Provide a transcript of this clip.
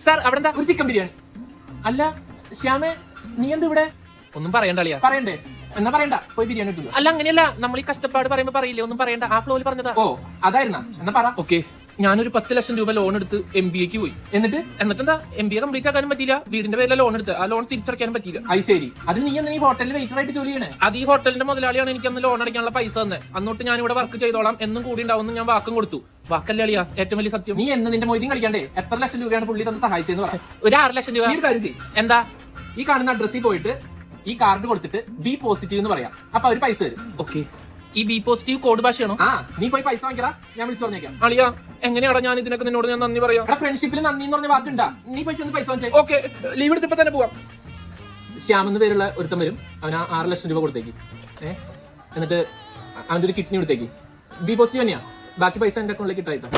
Sir അവിടെ എന്താ? ഒരു ചിക്കൻ ബിരിയാണി. അല്ല ശ്യാമേ, നീ എന്താ ഇവിടെ? ഒന്നും പറയണ്ട അളിയാ. പറയണ്ടേ? എന്നാ പറയണ്ട, പോയി ബിരിയാണി എടുത്തു. അല്ല അങ്ങനെയല്ല, നമ്മൾ ഈ കഷ്ടപ്പാട് പറയുമ്പോ പറയില്ലേ, ഒന്നും പറയണ്ട, ആ ഫ്ലോയിൽ പറഞ്ഞതാ. ഓ അതായിരുന്നാ? എന്നാ പറ. ഓക്കെ, ഞാനൊരു 10 ലക്ഷം രൂപ ലോൺ എടുത്ത് MBA പോയി. എന്നിട്ടെന്താ MBA കംപ്ലീറ്റ് ആക്കാനും പറ്റിയില്ല. വീടിന്റെ പേരിലെ ലോൺ എടുത്ത് ആ ലോൺ തിരിച്ചടയ്ക്കാനും പറ്റിയില്ല. അത് ശരി. അത് നീ ഈ ഹോട്ടലിൽ വെയിറ്റർ ആയിട്ട് ജോലി ചെയ്യണേ? അത് ഈ ഹോട്ടലിന്റെ മുതലാളിയാണ് എനിക്ക് അന്ന് ലോൺ അടയ്ക്കാനുള്ള പൈസ തന്നെ. അന്നോട്ട് ഞാൻ ഇവിടെ വർക്ക് ചെയ്തോളാം, എന്നും കൂടി ഉണ്ടാവും ഞാൻ വാക്കും കൊടുത്തു. വാക്കല്ലേ അളിയാ ഏറ്റവും വലിയ സത്യം. നീ എന്ന് നിന്റെ മൊയ്തീൻ കളിക്കണ്ടേ? എത്ര ലക്ഷം രൂപയാണ് പുള്ളി തന്നെ സഹായിച്ചെന്ന് പറ. ഒരു 6 ലക്ഷം രൂപ. നീ ഒരു കാര്യം ചെയ്യും. എന്താ? ഈ കാണുന്ന അഡ്രസ്സിൽ പോയിട്ട് ഈ കാർഡ് കൊടുത്തിട്ട് ബി പോസിറ്റീവ് എന്ന് പറയാം. അപ്പൊ അവര് പൈസ തരും. ഓക്കെ, ഈ ബി പോസിറ്റീവ് കോഡ് ഭാഷയാണോ? ആ, നീ പോയി പൈസ വാങ്ങിക്കടാ, ഞാൻ വിളിച്ചു പറഞ്ഞേക്കാം. അളിയാ എങ്ങനെയാടാ ഞാൻ ഇതിനൊക്കെ നിന്നോട് ഞാൻ നന്ദി പറയാം? എടാ, ഫ്രണ്ട്ഷിപ്പിൽ നന്ദി എന്ന് പറഞ്ഞ വാക്കുണ്ടാ? നീ പോയി ചെന്ന് പൈസ വാങ്ങിച്ചേ. ഓക്കെ, ലീവ് എടുത്തപ്പോ തന്നെ പോവാം. ശ്യാം എന്ന് പേരുള്ള ഒരുത്തം വരും. അവന് 6 ലക്ഷം രൂപ കൊടുത്തേക്ക്. എന്നിട്ട് അവന്റെ ഒരു കിഡ്നി കൊടുത്തേക്ക്. ബി പോസിറ്റീവ് തന്നെയാ. ബാക്കി പൈസ എന്റെ അക്കൗണ്ടിലേക്ക് ഇട്ടായിട്ടോ.